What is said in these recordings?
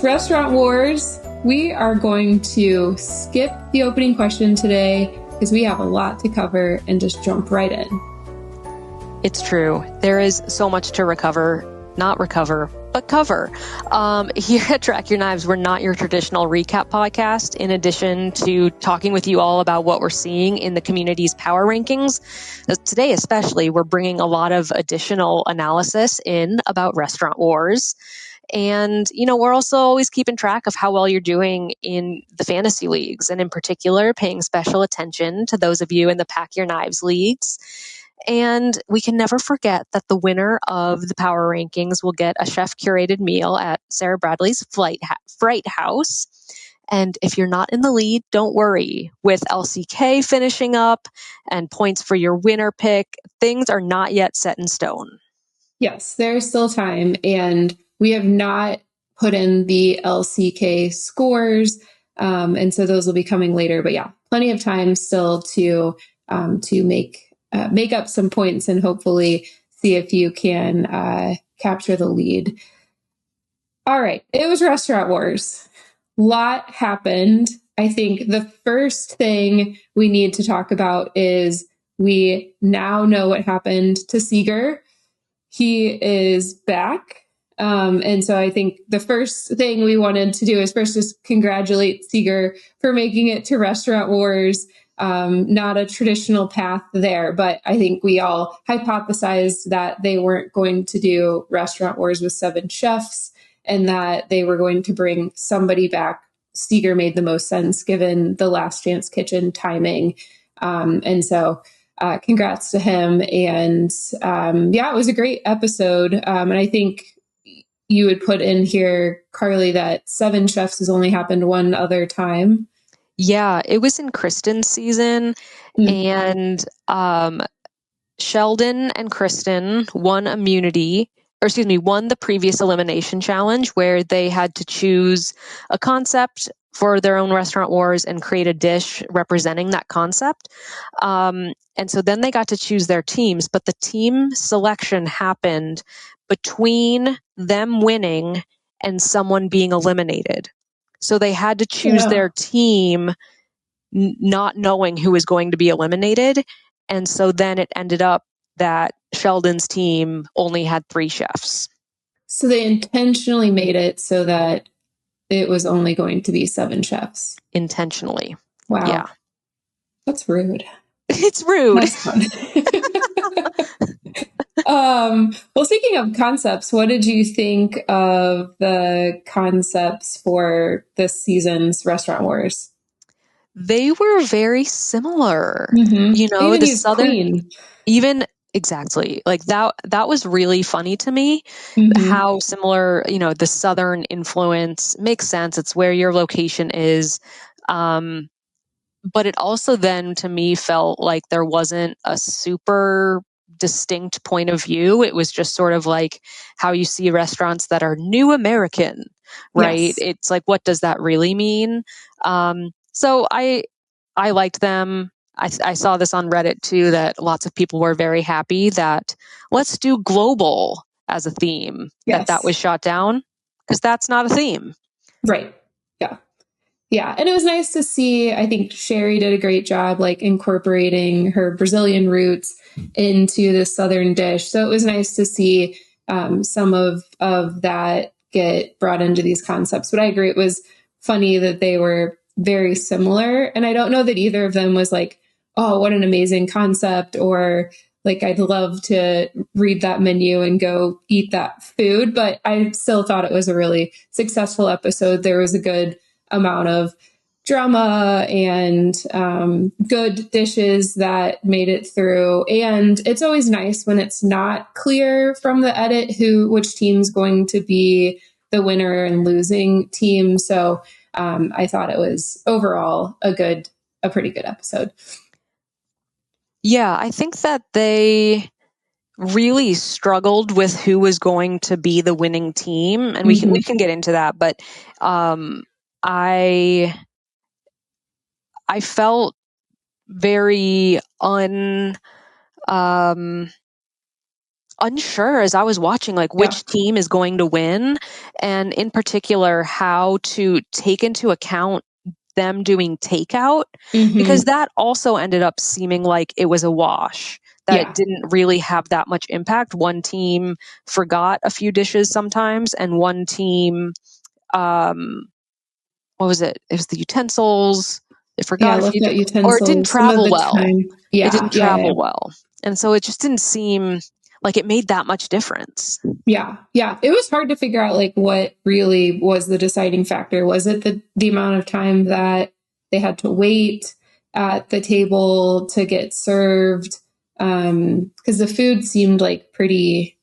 It's Restaurant Wars. We are going to skip the opening question today because we have a lot to cover and just jump right in. It's true. There is so much to not recover, but cover. Here at Track Your Knives, we're not your traditional recap podcast. In addition to talking with you all about what we're seeing in the community's power rankings, today especially, we're bringing a lot of additional analysis in about Restaurant Wars. And, we're also always keeping track of how well you're doing in the fantasy leagues, and in particular, paying special attention to those of you in the Pack Your Knives leagues. And we can never forget that the winner of the power rankings will get a chef-curated meal at Sarah Bradley's Fright House. And if you're not in the lead, don't worry. With LCK finishing up and points for your winner pick, things are not yet set in stone. Yes, there's still time, and we have not put in the LCK scores, and so those will be coming later. But yeah, plenty of time still to make up some points and hopefully see if you can capture the lead. All right, it was Restaurant Wars. Lot happened. I think the first thing we need to talk about is we now know what happened to Seeger. He is back. And so I think the first thing we wanted to do is first just congratulate Seeger for making it to Restaurant Wars. Not a traditional path there, but I think we all hypothesized that they weren't going to do Restaurant Wars with 7 chefs and that they were going to bring somebody back. Seeger made the most sense given the Last Chance Kitchen timing. And so congrats to him. And it was a great episode. And I think you would put in here, Carly, that 7 chefs has only happened one other time. Yeah, it was in Kristen's season. And Sheldon and Kristen won the previous elimination challenge where they had to choose a concept for their own Restaurant Wars and create a dish representing that concept. And so then they got to choose their teams, but the team selection happened between them winning and someone being eliminated. So they had to choose their team not knowing who was going to be eliminated. And so then it ended up that Sheldon's team only had 3 chefs. So they intentionally made it so that it was only going to be 7 chefs. Intentionally. Wow. Yeah. That's rude. It's rude. That's fun. Well, speaking of concepts, what did you think of the concepts for this season's Restaurant Wars? They were very similar. Mm-hmm. Even The Southern Queen. Even exactly like that was really funny to me. How similar, the Southern influence makes sense. It's where your location is. But it also then to me felt like there wasn't a super distinct point of view. It was just sort of like how you see restaurants that are new American, right? Yes. It's like, what does that really mean? So I liked them. I saw this on Reddit too, that lots of people were very happy that let's do global as a theme. Yes. That was shot down because that's not a theme. Right. Yeah. Yeah. And it was nice to see, I think Sherry did a great job, like incorporating her Brazilian roots into the Southern dish. So it was nice to see some of that get brought into these concepts. But I agree, it was funny that they were very similar. And I don't know that either of them was like, oh, what an amazing concept, or like, I'd love to read that menu and go eat that food. But I still thought it was a really successful episode. There was a good amount of drama and good dishes that made it through. And it's always nice when it's not clear from the edit which team's going to be the winner and losing team. So I thought it was overall a pretty good episode. Yeah, I think that they really struggled with who was going to be the winning team, and we can get into that. But I felt very unsure as I was watching, like which team is going to win, and in particular, how to take into account them doing takeout, because that also ended up seeming like it was a wash, that it didn't really have that much impact. One team forgot a few dishes sometimes, and one team, what was it? It was the utensils. They forgot a left few, out or it didn't utensils some of travel the well. time. It didn't travel well. And so it just didn't seem like it made that much difference. Yeah. It was hard to figure out like what really was the deciding factor. Was it the amount of time that they had to wait at the table to get served? Because the food seemed like pretty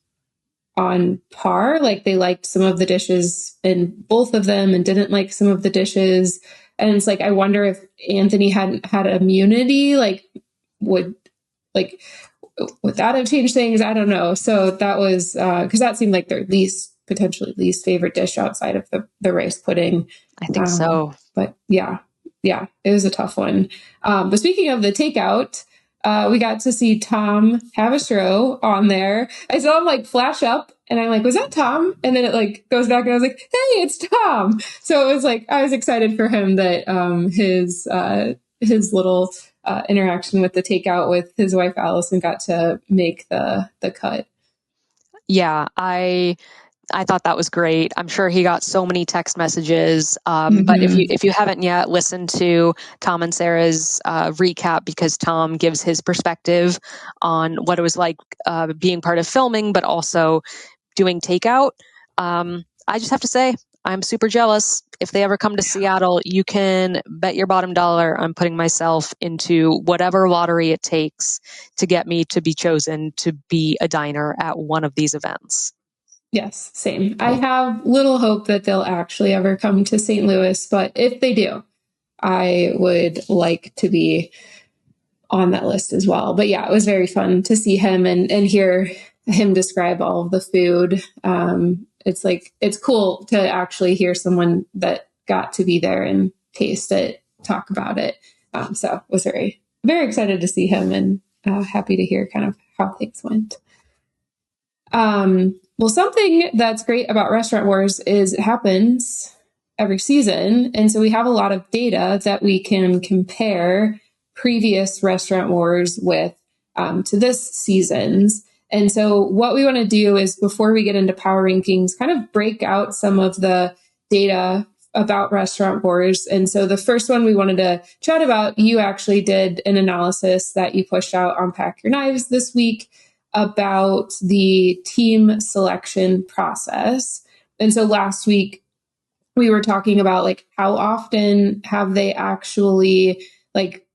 on par. Like they liked some of the dishes in both of them and didn't like some of the dishes. And it's like, I wonder if Anthony hadn't had immunity, like would that have changed things? I don't know. So that was, cause that seemed like their potentially least favorite dish outside of the rice pudding. I think so. But yeah, it was a tough one. But speaking of the takeout, we got to see Tom Havishrow on there. I saw him like flash up and I'm like, was that Tom? And then it like goes back and I was like, hey, it's Tom. So it was like, I was excited for him that his little interaction with the takeout with his wife, Allison, got to make the cut. Yeah, I thought that was great. I'm sure he got so many text messages. But if you haven't yet listened to Tom and Sarah's recap, because Tom gives his perspective on what it was like being part of filming, but also doing takeout. I just have to say, I'm super jealous. If they ever come to Seattle, you can bet your bottom dollar I'm putting myself into whatever lottery it takes to get me to be chosen to be a diner at one of these events. Yes, same. I have little hope that they'll actually ever come to St. Louis, but if they do, I would like to be on that list as well. But yeah, it was very fun to see him and hear him describe all of the food. It's cool to actually hear someone that got to be there and taste it, talk about it. So was very, very excited to see him and happy to hear kind of how things went. Well, something that's great about Restaurant Wars is it happens every season. And so we have a lot of data that we can compare previous Restaurant Wars with to this season's. And so what we want to do is before we get into power rankings, kind of break out some of the data about Restaurant Wars. And so the first one we wanted to chat about, you actually did an analysis that you pushed out on Pack Your Knives this week about the team selection process. And so last week we were talking about like how often have they actually like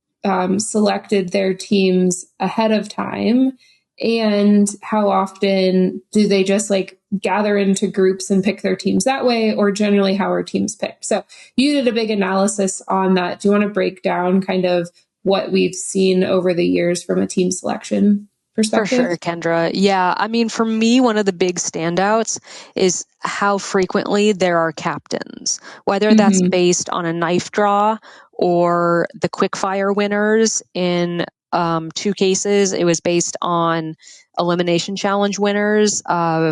selected their teams ahead of time, and how often do they just like gather into groups and pick their teams that way, or generally how are teams picked? So you did a big analysis on that. Do you want to break down kind of what we've seen over the years from a team selection perspective? For sure, Kendra. Yeah, I mean, for me, one of the big standouts is how frequently there are captains, whether that's based on a knife draw or the quickfire winners. In two cases, it was based on elimination challenge winners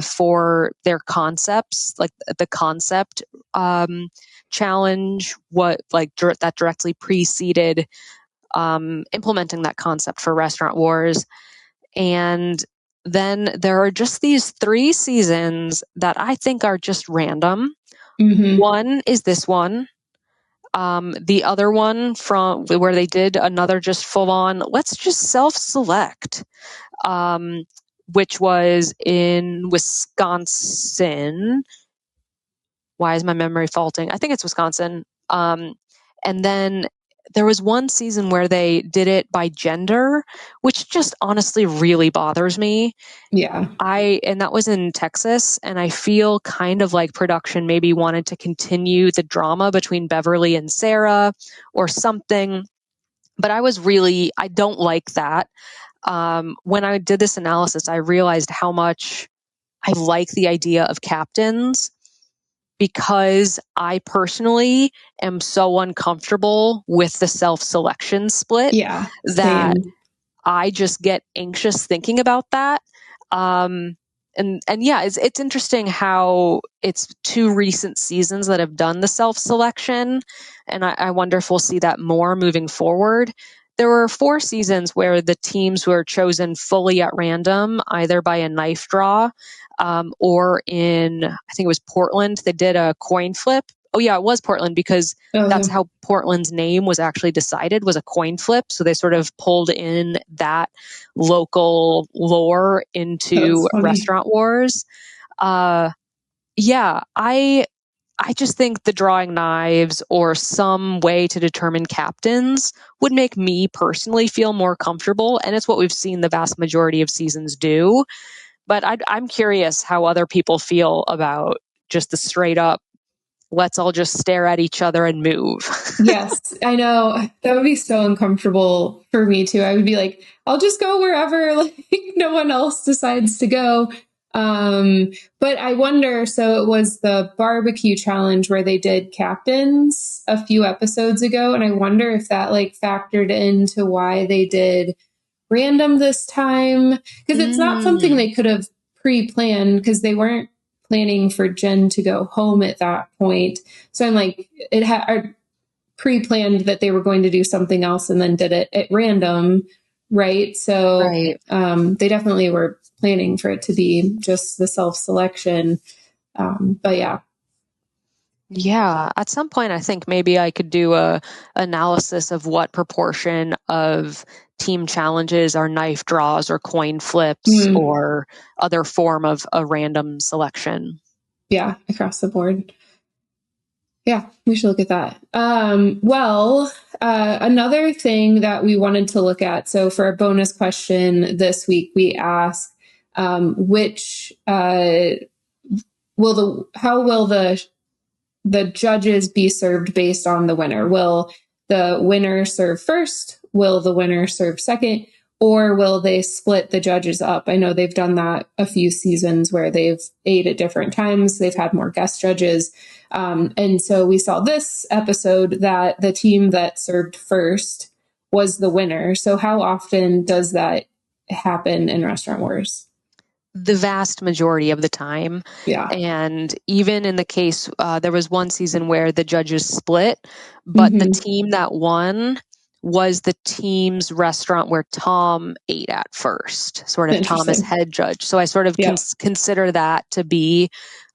for their concepts, like the concept challenge, that directly preceded implementing that concept for Restaurant Wars. And then there are just these 3 seasons that I think are just random. One is this one. The other one from where they did another just full on, let's just self-select, which was in Wisconsin. Why is my memory faulting? I think it's Wisconsin. And then there was one season where they did it by gender, which just honestly really bothers me. Yeah. And that was in Texas, and I feel kind of like production maybe wanted to continue the drama between Beverly and Sarah or something. But I don't like that. When I did this analysis, I realized how much I like the idea of captains, because I personally am so uncomfortable with the self-selection split that I just get anxious thinking about that. and yeah, it's interesting how it's 2 recent seasons that have done the self-selection, and I wonder if we'll see that more moving forward. There were 4 seasons where the teams were chosen fully at random, either by a knife draw, or in, I think it was Portland, they did a coin flip. Oh yeah, it was Portland, because that's how Portland's name was actually decided, was a coin flip. So they sort of pulled in that local lore into Restaurant Wars. Yeah, I just think the drawing knives or some way to determine captains would make me personally feel more comfortable. And it's what we've seen the vast majority of seasons do. But I'm curious how other people feel about just the straight up, let's all just stare at each other and move. Yes, I know. That would be so uncomfortable for me too. I would be like, I'll just go wherever like no one else decides to go. But I wonder, so it was the barbecue challenge where they did captains a few episodes ago, and I wonder if that like factored into why they did random this time, because it's not something they could have pre-planned, because they weren't planning for Jen to go home at that point. So I'm like, it had pre-planned that they were going to do something else and then did it at random, right? So Right. They definitely were planning for it to be just the self-selection. But yeah. Yeah, at some point I think maybe I could do a analysis of what proportion of team challenges are knife draws or coin flips or other form of a random selection. Yeah, across the board. Yeah, we should look at that. Another thing that we wanted to look at. So for a bonus question this week, we asked which how will the judges be served based on the winner? Will the winner serve first? Will the winner serve second? Or will they split the judges up? I know they've done that a few seasons where they've ate at different times. They've had more guest judges. And so we saw this episode that the team that served first was the winner. So how often does that happen in Restaurant Wars? The vast majority of the time. Yeah. And even in the case, there was one season where the judges split, but the team that won was the team's restaurant where Tom ate at first, sort of Tom as head judge. So I sort of consider that to be,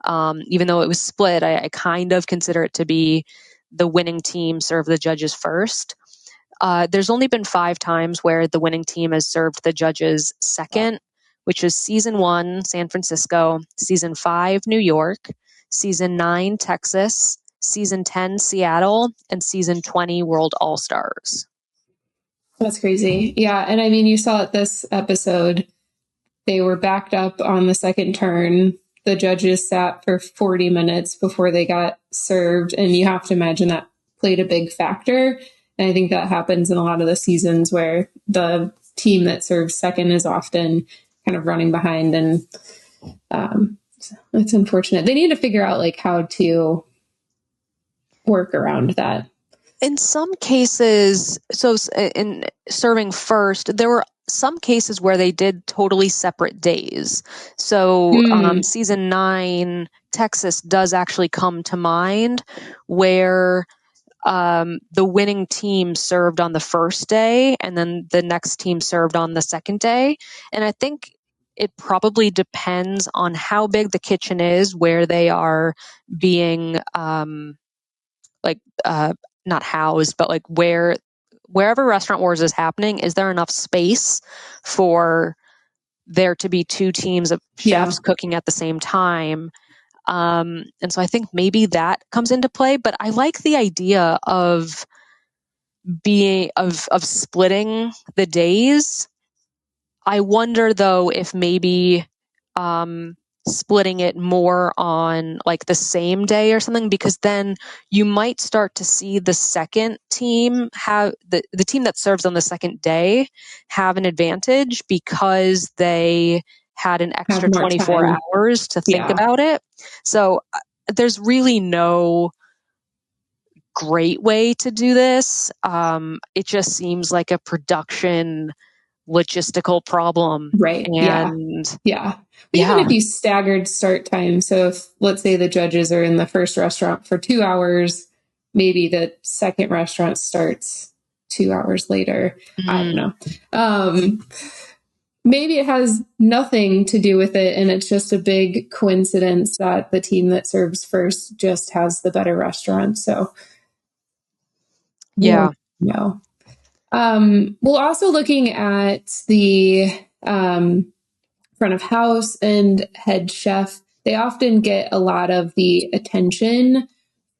even though it was split, I kind of consider it to be the winning team served the judges first. There's only been 5 times where the winning team has served the judges second, which is season 1, San Francisco, season 5, New York, season 9, Texas, season 10, Seattle, and season 20, World All-Stars. That's crazy. Yeah. And I mean, you saw it this episode. They were backed up on the second turn. The judges sat for 40 minutes before they got served. And you have to imagine that played a big factor. And I think that happens in a lot of the seasons where the team that serves second is often kind of running behind. And it's unfortunate. They need to figure out like how to work around that. In some cases, so in serving first, there were some cases where they did totally separate days. So season 9, Texas does actually come to mind, where the winning team served on the first day and then the next team served on the second day. And I think it probably depends on how big the kitchen is, where they are being not housed, but like wherever Restaurant Wars is happening, is there enough space for there to be 2 teams of chefs cooking at the same time? And so I think maybe that comes into play, but I like the idea of splitting the days. I wonder though if maybe splitting it more on like the same day or something, because then you might start to see the second team have the team that serves on the second day have an advantage because they had an extra 24 hours to think about it. So there's really no great way to do this. It just seems like a production logistical problem. Right. And yeah. Even if you staggered start time. So if, let's say, the judges are in the first restaurant for 2 hours, maybe the second restaurant starts 2 hours later. I don't know. Maybe it has nothing to do with it, and it's just a big coincidence that the team that serves first just has the better restaurant. So, yeah. No. We're also looking at the front of house and head chef. They often get a lot of the attention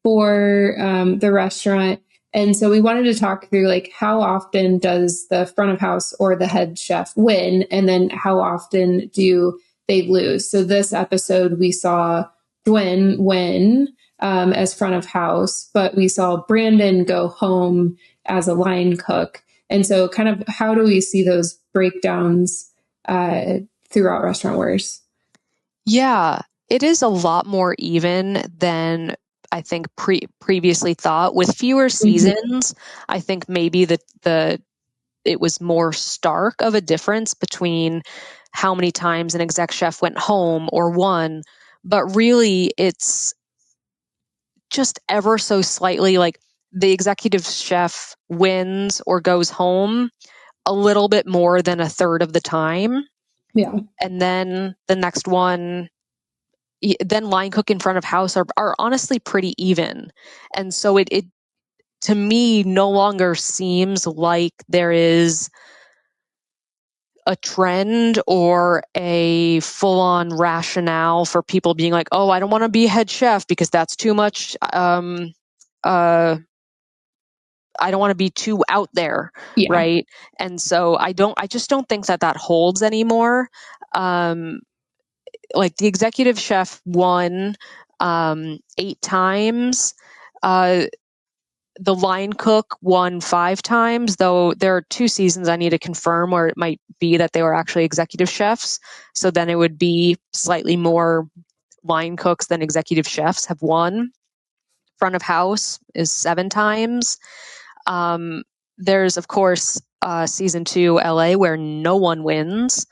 for the restaurant. And so we wanted to talk through, like, how often does the front of house or the head chef win? And then how often do they lose? So this episode, we saw Dwayne win as front of house, but we saw Brandon go home as a line cook. And so kind of how do we see those breakdowns throughout Restaurant Wars? Yeah, it is a lot more even than I think previously thought. With fewer seasons, I think maybe it was more stark of a difference between how many times an exec chef went home or won, but really it's just ever so slightly, like, the executive chef wins or goes home a little bit more than a third of the time. Yeah. And then the next one, then line cook in front of house are honestly pretty even. And so it to me no longer seems like there is a trend or a full-on rationale for people being like, oh, I don't want to be head chef because that's too much. I don't want to be too out there, right? And so I just don't think that holds anymore. Like, the executive chef won 8 times. The line cook won 5 times, though there are 2 seasons I need to confirm where it might be that they were actually executive chefs. So then it would be slightly more line cooks than executive chefs have won. Front of house is 7 times. There's, of course, season 2 LA, where no one wins.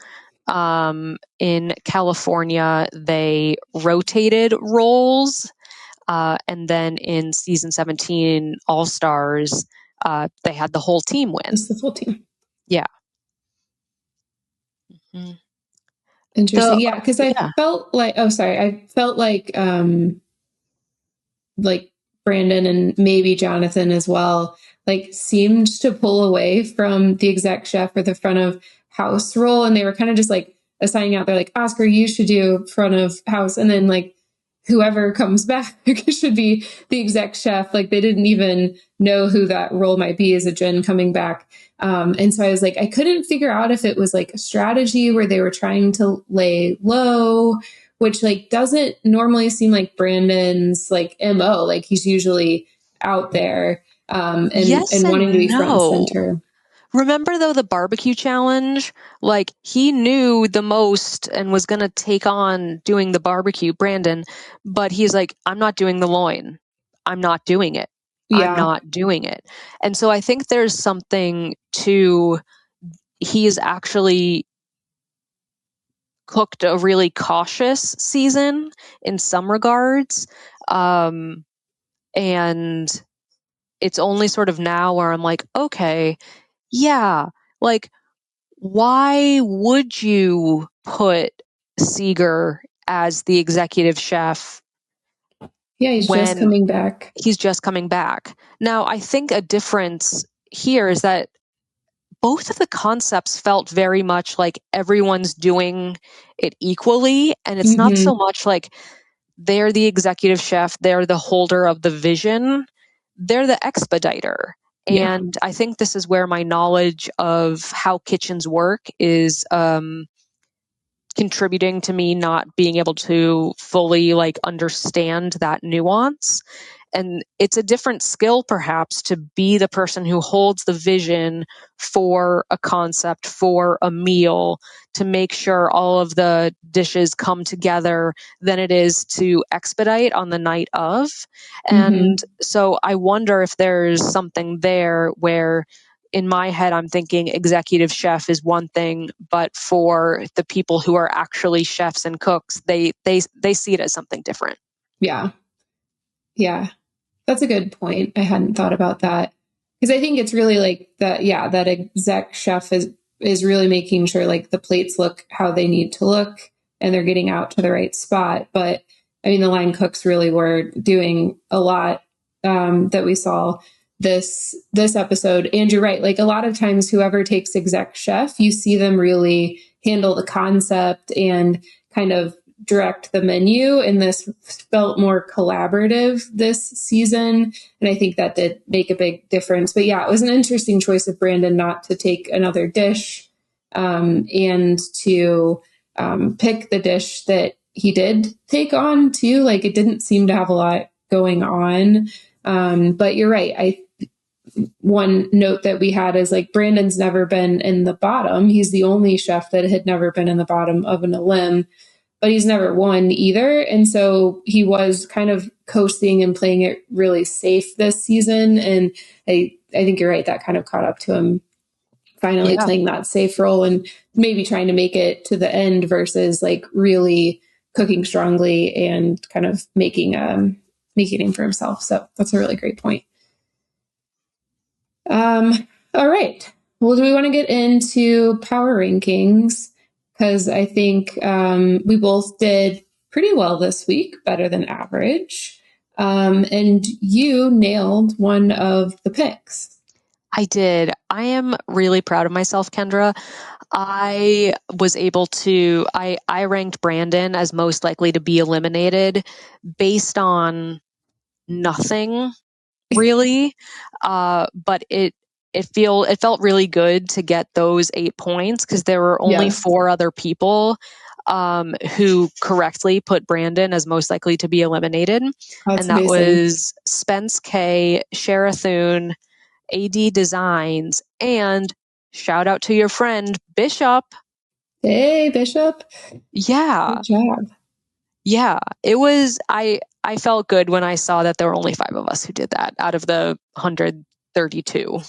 In California, they rotated roles. And then in season 17 All Stars, they had the whole team win. It's the full team. Yeah. Mm-hmm. Interesting. Yeah, because I felt like, like Brandon and maybe Jonathan as well, like, seemed to pull away from the exec chef or the front of house role. And they were kind of just like assigning out, they're like, Oscar, you should do front of house. And then, like, whoever comes back should be the exec chef. Like, they didn't even know who that role might be as a Jen coming back. And so I was like, I couldn't figure out if it was like a strategy where they were trying to lay low, which, like, doesn't normally seem like Brandon's, like, MO. Like, he's usually out there and wanting to be front and center. Remember, though, the barbecue challenge? Like, he knew the most and was going to take on doing the barbecue, Brandon, but he's like, I'm not doing the loin. I'm not doing it. I'm not doing it. And so I think there's something to, he's actually cooked a really cautious season in some regards. And it's only sort of now where I'm like, okay, yeah, like, why would you put Seeger as the executive chef? Yeah, he's just coming back. He's just coming back. Now, I think a difference here is that both of the concepts felt very much like everyone's doing it equally. And it's not so much like they're the executive chef, they're the holder of the vision, they're the expediter. And I think this is where my knowledge of how kitchens work is contributing to me not being able to fully, like, understand that nuance. And it's a different skill, perhaps, to be the person who holds the vision for a concept, for a meal, to make sure all of the dishes come together, than it is to expedite on the night of. And so I wonder if there's something there where in my head, I'm thinking executive chef is one thing, but for the people who are actually chefs and cooks, they see it as something different. Yeah. Yeah. That's a good point. I hadn't thought about that. Because I think it's really like that, yeah, that exec chef is really making sure like the plates look how they need to look and they're getting out to the right spot. But I mean, the line cooks really were doing a lot that we saw this episode. And you're right, like a lot of times whoever takes exec chef, you see them really handle the concept and kind of direct the menu, and this felt more collaborative this season, and I think that did make a big difference. But yeah, it was an interesting choice of Brandon not to take another dish and to pick the dish that he did take on too. Like it didn't seem to have a lot going on, but you're right. One note that we had is like Brandon's never been in the bottom. He's the only chef that had never been in the bottom of an elim, but he's never won either. And so he was kind of coasting and playing it really safe this season. And I think you're right. That kind of caught up to him finally playing that safe role and maybe trying to make it to the end versus like really cooking strongly and kind of making a name for himself. So that's a really great point. All right. Well, do we want to get into power rankings? Because I think we both did pretty well this week, better than average. And you nailed one of the picks. I did. I am really proud of myself, Kendra. I was able to, I ranked Brandon as most likely to be eliminated based on nothing really. But it felt really good to get those 8 points because there were only 4 other people who correctly put Brandon as most likely to be eliminated. That's and that amazing. was Spence K, Sherathune, AD Designs, and shout out to your friend Bishop. Hey, Bishop. Yeah. Good job. Yeah. It was, I felt good when I saw that there were only 5 of us who did that out of the 132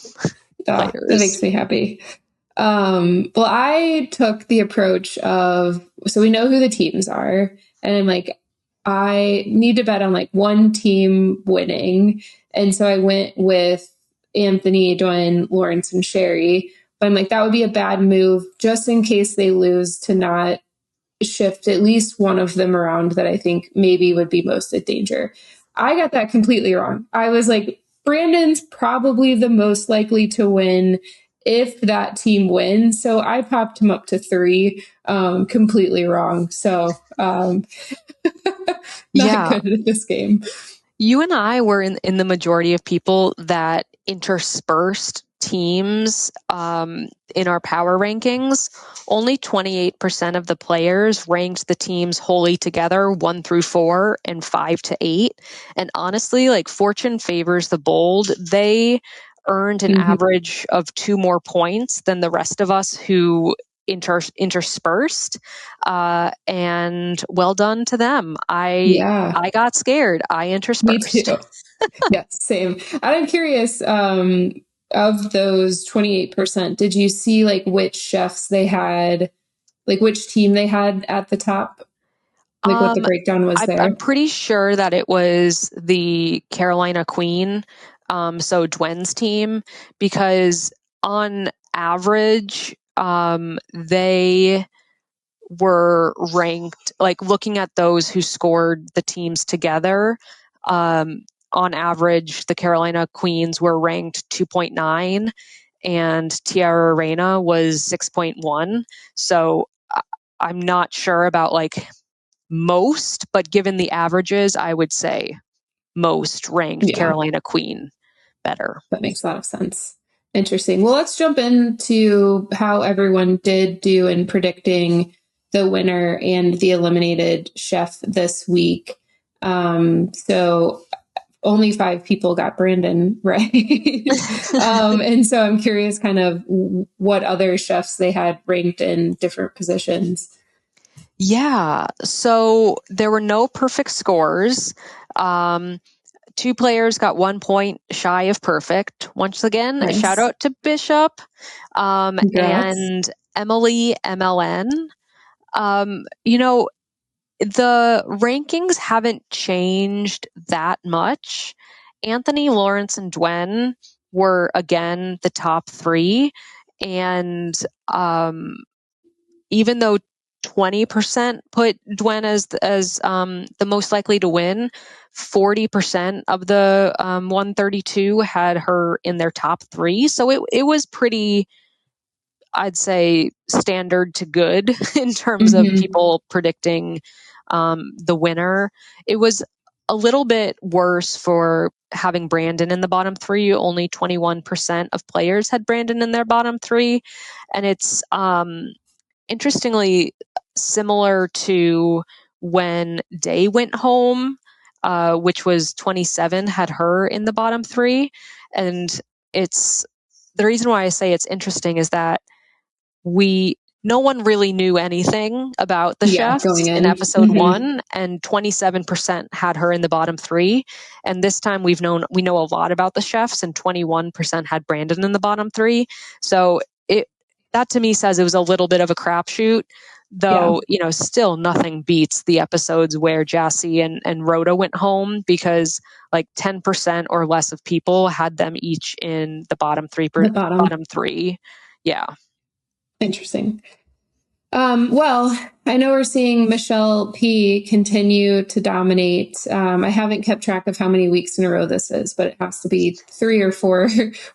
That makes me happy. Well, I took the approach of, so we know who the teams are, and I'm like, I need to bet on like one team winning. And so I went with Anthony, Doyle, Lawrence, and Sherry. But I'm like, that would be a bad move just in case they lose to not shift at least one of them around that I think maybe would be most at danger. I got that completely wrong. I was like, Brandon's probably the most likely to win if that team wins. So I popped him up to 3, completely wrong. So not good at this game. You and I were in the majority of people that interspersed teams in our power rankings. Only 28% of the players ranked the teams wholly together, 1 through 4 and 5 to 8. And honestly, like fortune favors the bold. They earned an average of 2 more points than the rest of us who interspersed, and well done to them. I got scared. I interspersed. Me too. Yes, same. I'm curious, of those 28%, did you see like which chefs they had, like which team they had at the top? Like what the breakdown was there? I'm pretty sure that it was the Carolina Queen, so Dwen's team, because on average, they were ranked, like looking at those who scored the teams together, on average, the Carolina Queens were ranked 2.9 and Tiara Reina was 6.1. So I'm not sure about like most, but given the averages, I would say most ranked Carolina Queen better. That makes a lot of sense. Interesting. Well, let's jump into how everyone did do in predicting the winner and the eliminated chef this week. So only 5 people got Brandon right. And so I'm curious kind of what other chefs they had ranked in different positions. Yeah. So there were no perfect scores. 2 players got 1 point shy of perfect. Once again, Nice. a shout out to Bishop Congrats. and Emily MLN. The rankings haven't changed that much. Anthony, Lawrence, and Dwen were again the top 3. And even though 20% put Dwen as the most likely to win, 40% of the 132 had her in their top 3. So it was pretty, I'd say, standard to good in terms of people predicting the winner. It was a little bit worse for having Brandon in the bottom 3. Only 21% of players had Brandon in their bottom 3. And it's interestingly similar to when Day went home, which was 27, had her in the bottom 3. And it's the reason why I say it's interesting is that no one really knew anything about the chefs in episode 1, and 27% had her in the bottom 3. And this time we know a lot about the chefs, and 21% had Brandon in the bottom 3. So that to me says it was a little bit of a crapshoot, though, still nothing beats the episodes where Jassy and Rhoda went home, because like 10% or less of people had them each in the bottom 3. Yeah. Interesting. Well, I know we're seeing Michelle P continue to dominate. I haven't kept track of how many weeks in a row this is, but it has to be 3 or 4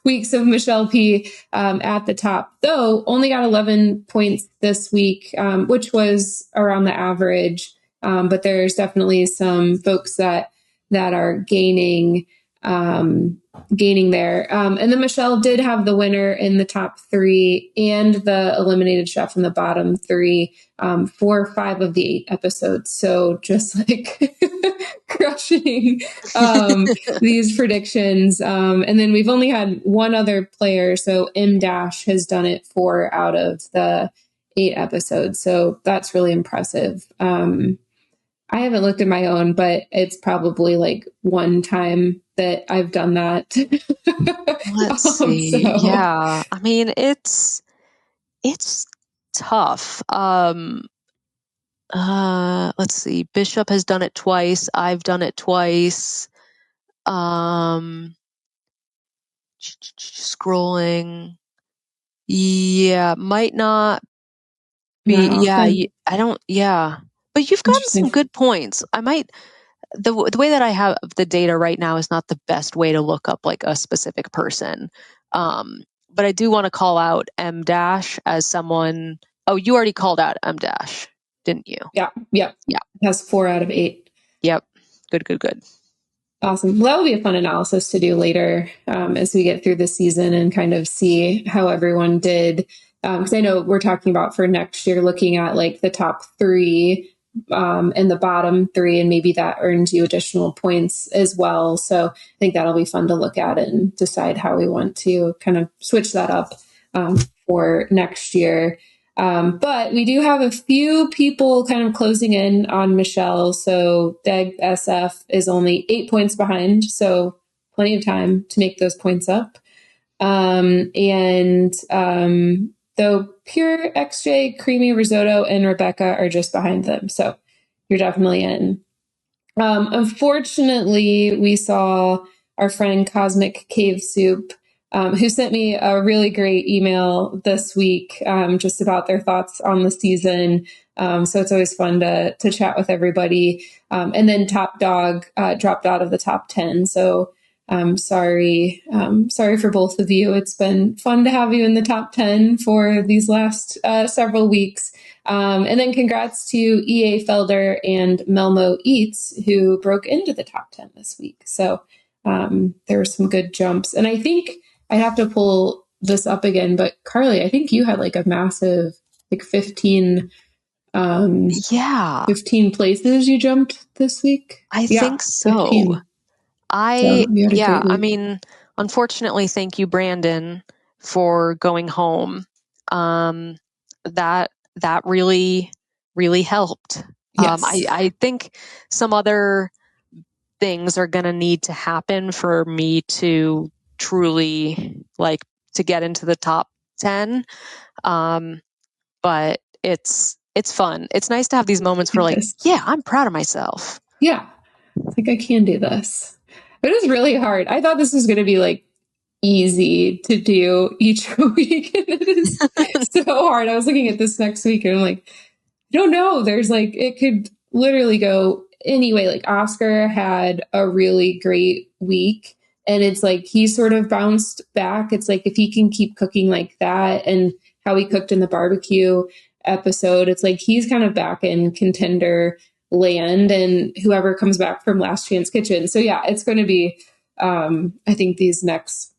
weeks of Michelle P at the top, though only got 11 points this week, which was around the average. But there's definitely some folks that are gaining there. And then Michelle did have the winner in the top 3 and the eliminated chef in the bottom 3 for 5 of the 8 episodes. So just like crushing these predictions. And then we've only had one other player. So M Dash has done it 4 out of the 8 episodes. So that's really impressive. I haven't looked at my own, but it's probably like one time that I've done that. Let's see. Yeah. I mean, it's tough. Let's see. Bishop has done it twice. I've done it twice. Scrolling. Yeah, might not be. I don't. Yeah, but you've gotten some good points. I might. The way that I have the data right now is not the best way to look up like a specific person. But I do want to call out M Dash as someone. Oh, you already called out M Dash, didn't you? Yeah. It has 4 out of 8. Yep. Good. Awesome. Well, that will be a fun analysis to do later as we get through the season and kind of see how everyone did. Because I know we're talking about for next year, looking at like the top 3 and the bottom 3, and maybe that earns you additional points as well. So I think that'll be fun to look at and decide how we want to kind of switch that up for next year. But we do have a few people kind of closing in on Michelle. So Deg SF is only 8 points behind. So plenty of time to make those points up. Though Pure XJ, Creamy Risotto, and Rebecca are just behind them. So you're definitely in. Unfortunately, we saw our friend Cosmic Cave Soup, who sent me a really great email this week just about their thoughts on the season. So it's always fun to chat with everybody. And then Top Dog dropped out of the top 10. So sorry for both of you. It's been fun to have you in the top 10 for these last several weeks. And then congrats to EA Felder and Melmo Eats, who broke into the top 10 this week. So there were some good jumps. And I think I have to pull this up again, but Carly, I think you had like a massive, like 15 places you jumped this week. I think so. 15. I mean, unfortunately, thank you, Brandon, for going home. That really, really helped. Yes. I think some other things are going to need to happen for me to truly like to get into the top 10. But it's fun. It's nice to have these moments where like, yeah, I'm proud of myself. Yeah. It's like, I can do this. It was really hard. I thought this was going to be like easy to do each week. And it is so hard. I was looking at this next week and I'm like, I don't know. There's like, it could literally go anyway. Like Oscar had a really great week and it's like he sort of bounced back. It's like if he can keep cooking like that and how he cooked in the barbecue episode, it's like he's kind of back in contender land and whoever comes back from Last Chance Kitchen. So yeah, it's going to be, I think these next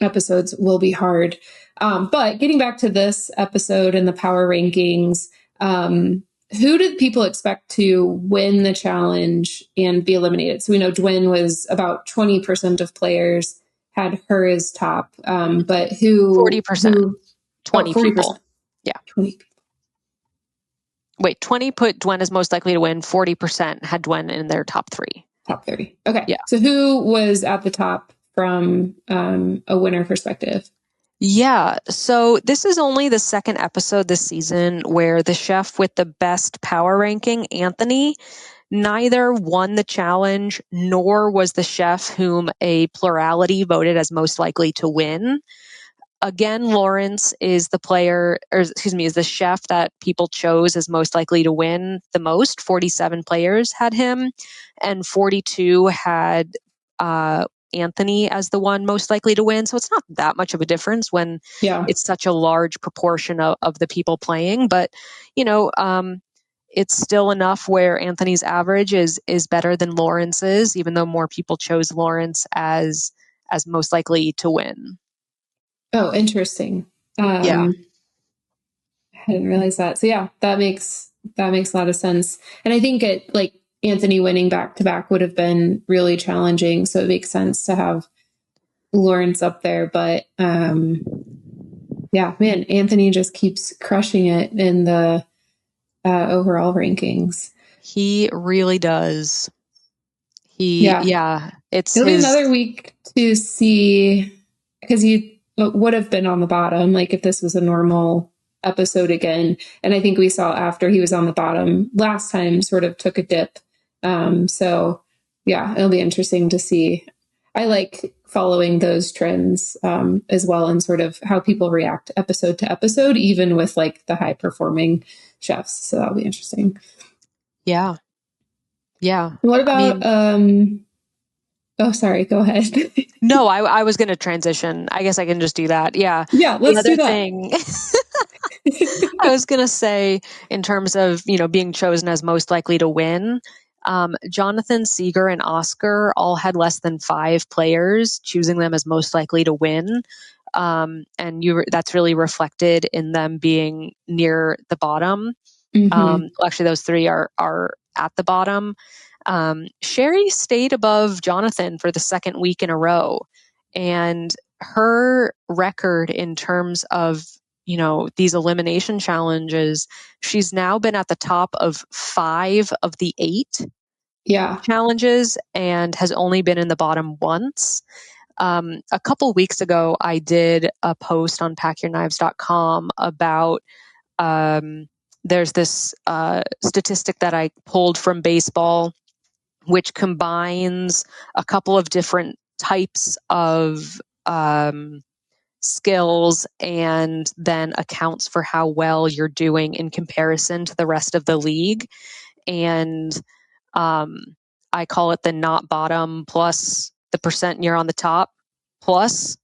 episodes will be hard. But getting back to this episode and the power rankings, who did people expect to win the challenge and be eliminated? So we know Dwyn was about 20% of players had her as top, but who 40%, 20 40%. people. Yeah. 20 people. Wait, 20 put Dwyn as most likely to win. 40% had Dwyn in their top 3. Top 30. Okay. Yeah. So who was at the top from a winner perspective? Yeah. So this is only the second episode this season where the chef with the best power ranking, Anthony, neither won the challenge nor was the chef whom a plurality voted as most likely to win. Again, Lawrence is the player, or excuse me, is the chef that people chose as most likely to win the most. 47 players had him, and 42 had Anthony as the one most likely to win. So it's not that much of a difference when it's such a large proportion of the people playing. But, you know, it's still enough where Anthony's average is better than Lawrence's, even though more people chose Lawrence as most likely to win. Oh, interesting. Yeah. I didn't realize that. So yeah, that makes a lot of sense. And I think it like Anthony winning back to back would have been really challenging. So it makes sense to have Lawrence up there. But yeah, man, Anthony just keeps crushing it in the overall rankings. He really does. It'll be another week to see because he would have been on the bottom, like if this was a normal episode again. And I think we saw after he was on the bottom last time sort of took a dip. So yeah, it'll be interesting to see. I like following those trends as well and sort of how people react episode to episode, even with like the high performing chefs. So that'll be interesting. Yeah. Yeah. What about, oh, sorry, go ahead. No, I was going to transition. I guess I can just do that. Yeah. Yeah, let's do that. Thing I was going to say in terms of, being chosen as most likely to win, Jonathan, Seeger, and Oscar all had less than 5 players choosing them as most likely to win. And that's really reflected in them being near the bottom. Mm-hmm. Actually, those 3 are at the bottom. Sherry stayed above Jonathan for the second week in a row. And her record in terms of, these elimination challenges, she's now been at the top of 5 of the 8 challenges and has only been in the bottom once. A couple weeks ago, I did a post on packyourknives.com about there's this statistic that I pulled from baseball, which combines a couple of different types of skills and then accounts for how well you're doing in comparison to the rest of the league. And I call it the not bottom plus the percent you're on the top plus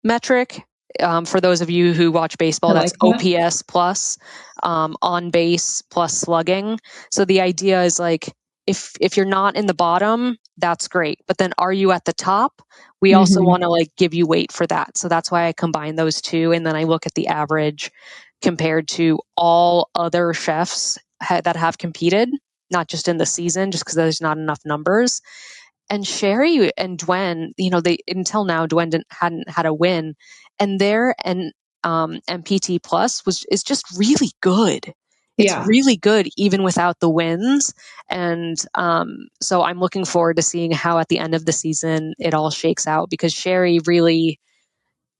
metric. For those of you who watch baseball, that's OPS plus on base plus slugging. So the idea is like, if you're not in the bottom, that's great. But then are you at the top? We also want to like give you weight for that. So that's why I combine those two. And then I look at the average compared to all other chefs that have competed, not just in the season, just because there's not enough numbers. And Sherry and Dwyn, they until now Dwyn hadn't had a win, and their MPT plus is just really good. it's Yeah. really good even without the wins. And so I'm looking forward to seeing how at the end of the season it all shakes out, because Sherry really,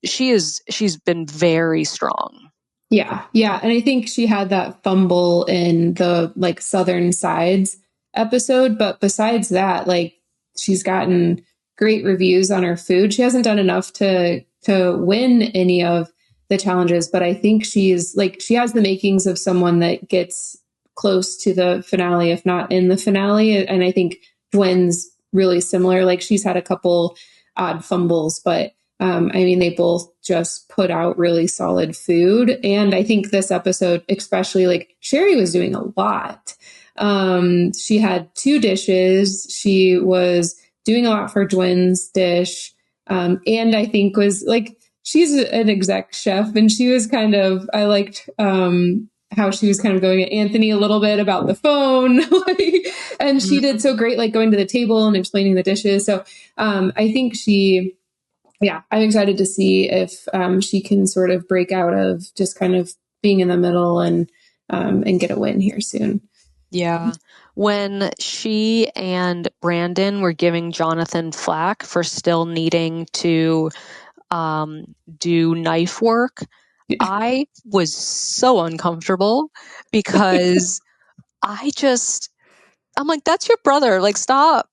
she's been very strong. Yeah. Yeah. And I think she had that fumble in the like Southern Sides episode. But besides that, like she's gotten great reviews on her food. She hasn't done enough to win any of the challenges, but I think she's like she has the makings of someone that gets close to the finale, if not in the finale. And I think Gwen's really similar. Like she's had a couple odd fumbles, but I mean, they both just put out really solid food. And I think this episode, especially like Sherry was doing a lot. She had 2 dishes. She was doing a lot for Gwen's dish. And I think was like, she's an exec chef and she was kind of, I liked, how she was kind of going at Anthony a little bit about the phone. And she did so great, like going to the table and explaining the dishes. So, I think I'm excited to see if she can sort of break out of just kind of being in the middle and get a win here soon. Yeah. When she and Brandon were giving Jonathan flack for still needing to do knife work, Yeah. I was so uncomfortable because I'm like, that's your brother. Like, stop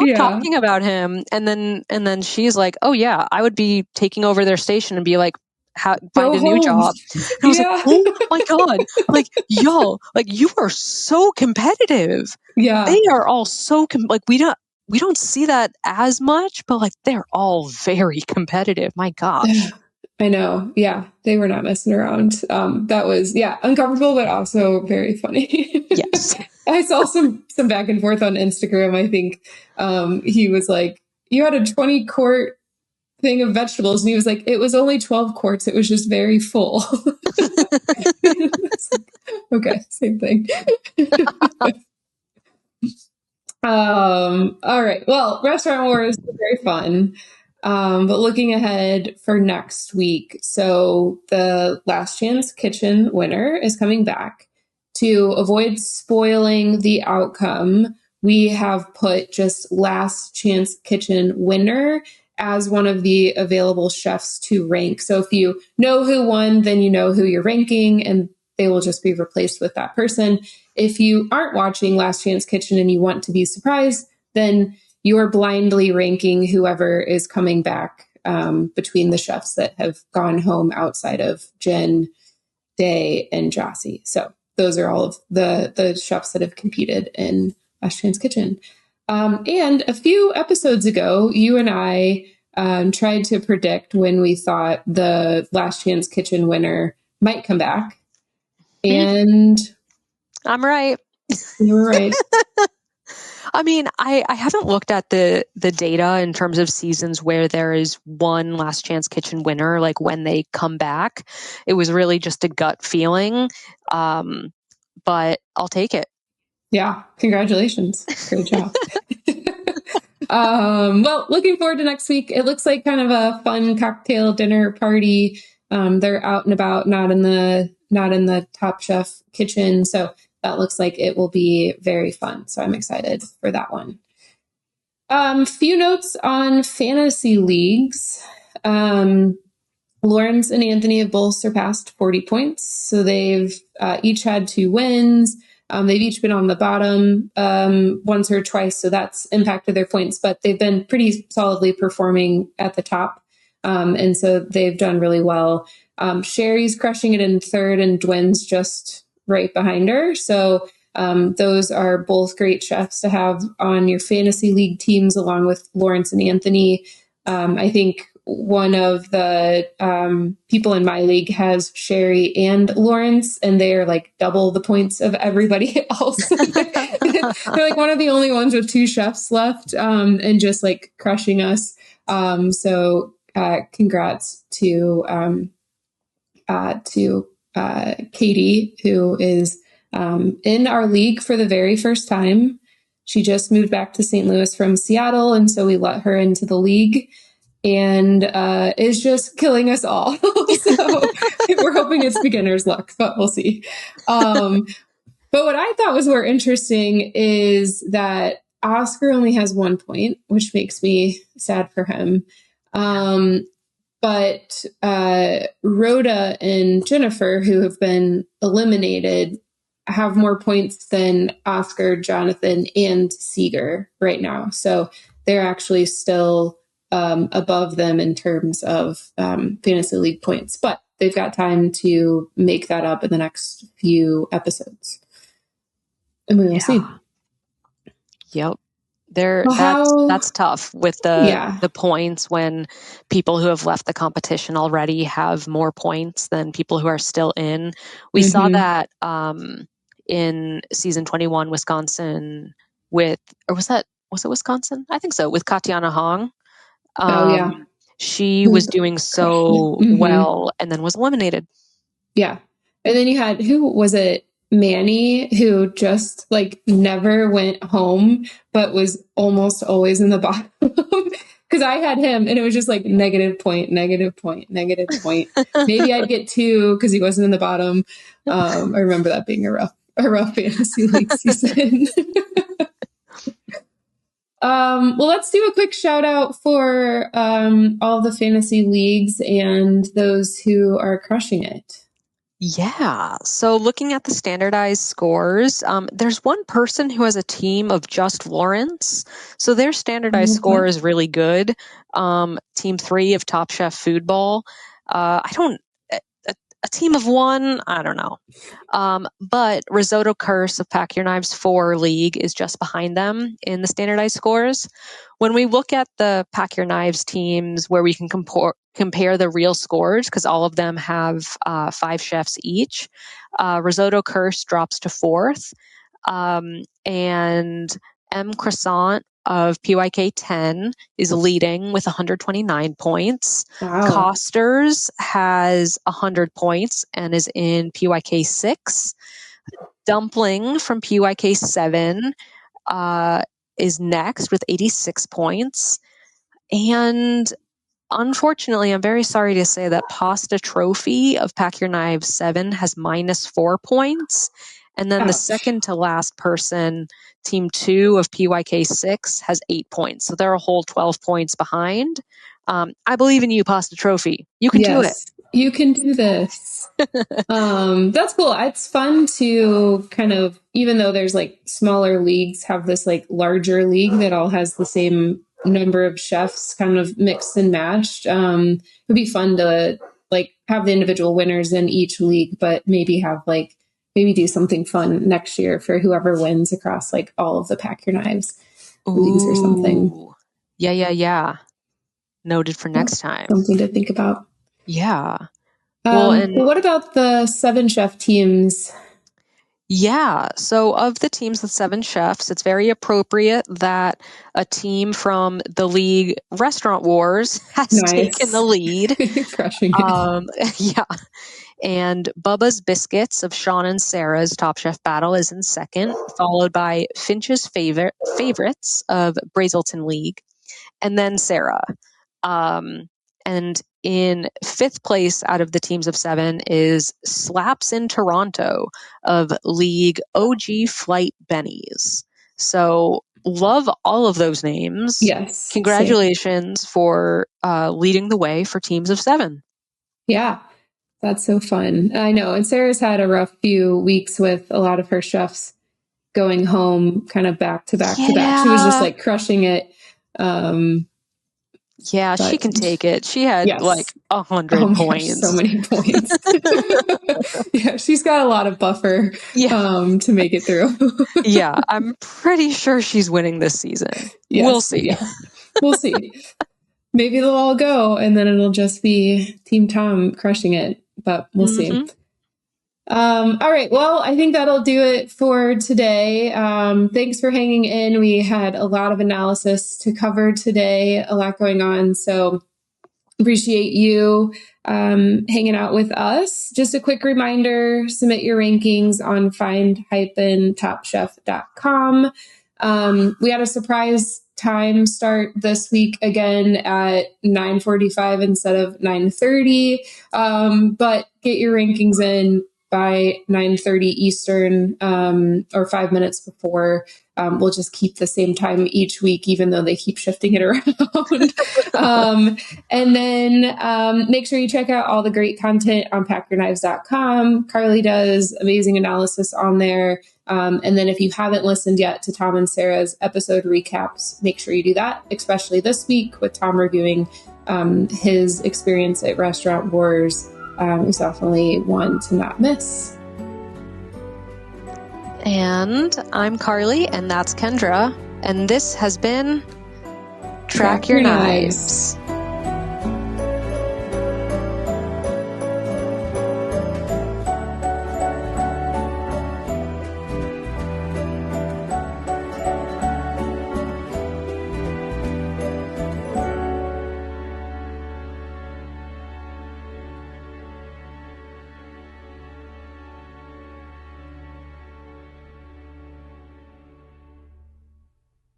Yeah. talking about him. And then she's like, oh yeah, I would be taking over their station and be like, find Go a new home. job. And I was like, Yeah. oh my God, like, yo, like you are so competitive. Yeah. They are all so, like, we don't see that as much, but like, they're all very competitive. My gosh. I know. Yeah. They were not messing around. That was, uncomfortable, but also very funny. Yes. I saw some back and forth on Instagram. I think he was like, you had a 20-quart thing of vegetables. And he was like, it was only 12 quarts. It was just very full. Okay. Same thing. All right. Well, Restaurant Wars is very fun. But looking ahead for next week, so the Last Chance Kitchen winner is coming back. To avoid spoiling the outcome, we have put just Last Chance Kitchen winner as one of the available chefs to rank. So if you know who won, then you know who you're ranking, and they will just be replaced with that person. If you aren't watching Last Chance Kitchen and you want to be surprised, then you're blindly ranking whoever is coming back between the chefs that have gone home outside of Jen, Day, and Jossie. So those are all of the chefs that have competed in Last Chance Kitchen. And a few episodes ago, you and I tried to predict when we thought the Last Chance Kitchen winner might come back. And I'm right. You were right. I mean, I haven't looked at the data in terms of seasons where there is one Last Chance Kitchen winner, like when they come back. It was really just a gut feeling, but I'll take it. Yeah, congratulations. Great job. Well, looking forward to next week. It looks like kind of a fun cocktail dinner party. They're out and about, not in the Top Chef kitchen. So that looks like it will be very fun. So I'm excited for that one. Few notes on fantasy leagues. Lawrence and Anthony have both surpassed 40 points. So they've each had 2 wins. They've each been on the bottom once or twice, so that's impacted their points, but they've been pretty solidly performing at the top. And so they've done really well. Sherry's crushing it in 3rd, and Dwyn's just right behind her. So those are both great chefs to have on your fantasy league teams, along with Lawrence and Anthony. I think one of the people in my league has Sherry and Lawrence, and they are like double the points of everybody else. They're like one of the only ones with 2 chefs left, and just like crushing us. So congrats to Katie, who is in our league for the very first time. She just moved back to St. Louis from Seattle, and so we let her into the league, and is just killing us all. So we're hoping it's beginner's luck, but we'll see. But what I thought was more interesting is that Oscar only has 1 point, which makes me sad for him. But Rhoda and Jennifer, who have been eliminated, have more points than Oscar, Jonathan, and Seeger right now. So they're actually still above them in terms of fantasy league points. But they've got time to make that up in the next few episodes. And we will see. Yep. That's tough with the points when people who have left the competition already have more points than people who are still in. We saw that in season 21, Wisconsin was it Wisconsin? I think so, with Katiana Hong. She was doing so well and then was eliminated. Yeah. And then you had, who was it? Manny, who just like never went home, but was almost always in the bottom. Because I had him and it was just like negative point. Maybe I'd get 2 because he wasn't in the bottom. I remember that being a rough fantasy league season. Well, let's do a quick shout out for all the fantasy leagues and those who are crushing it. Yeah. So looking at the standardized scores, there's one person who has a team of just Lawrence. So their standardized score is really good. Team 3 of Top Chef Foodball. A team of 1, I don't know. But Risotto Curse of Pack Your Knives 4 League is just behind them in the standardized scores. When we look at the Pack Your Knives teams where we can compare the real scores, because all of them have 5 chefs each, Risotto Curse drops to 4th. And M. Croissant of PYK 10 is leading with 129 points. Wow. Costers has 100 points and is in PYK 6. Dumpling from PYK 7 is next with 86 points. And unfortunately, I'm very sorry to say that Pasta Trophy of Pack Your Knives 7 has -4 points. And then the second to last person, Team 2 of PYK 6, has 8 points. So they're a whole 12 points behind. I believe in you, Pasta Trophy. You can do it. You can do this. That's cool. It's fun to kind of, even though there's like smaller leagues, have this like larger league that all has the same number of chefs kind of mixed and matched. It'd be fun to like have the individual winners in each league, but maybe do something fun next year for whoever wins across like all of the Pack Your Knives leagues or something. Yeah. Noted for next time. Something to think about. Yeah. What about the 7 chef teams? Yeah. So of the teams with 7 chefs, it's very appropriate that a team from the league Restaurant Wars has taken the lead. Crushing it. Yeah. And Bubba's Biscuits of Sean and Sarah's Top Chef Battle is in second, followed by Finch's Favorites of Brazelton League, and then Sarah. And in 5th place out of the teams of 7 is Slaps in Toronto of League OG Flight Bennies. So love all of those names. Yes. Congratulations for leading the way for teams of 7. Yeah, that's so fun. I know. And Sarah's had a rough few weeks with a lot of her chefs going home kind of back to back to back. She was just like crushing it. Yeah, she can take it. She had like 100 points. So many points. Yeah, she's got a lot of buffer to make it through. Yeah, I'm pretty sure she's winning this season. Yes, we'll see. Yeah. We'll see. Maybe they'll all go and then it'll just be Team Tom crushing it, but we'll see. All right. Well, I think that'll do it for today. Thanks for hanging in. We had a lot of analysis to cover today, a lot going on. So appreciate you hanging out with us. Just a quick reminder, submit your rankings on find-topchef.com. We had a surprise time start this week again at 9:45 instead of 9:30. But get your rankings in. by 9:30 Eastern, or 5 minutes before. We'll just keep the same time each week, even though they keep shifting it around. And then make sure you check out all the great content on packyourknives.com. Carly does amazing analysis on there. And then if you haven't listened yet to Tom and Sarah's episode recaps, make sure you do that, especially this week with Tom reviewing his experience at Restaurant Wars. Is definitely one to not miss. And I'm Carly, and that's Kendra. And this has been Track Your Knives.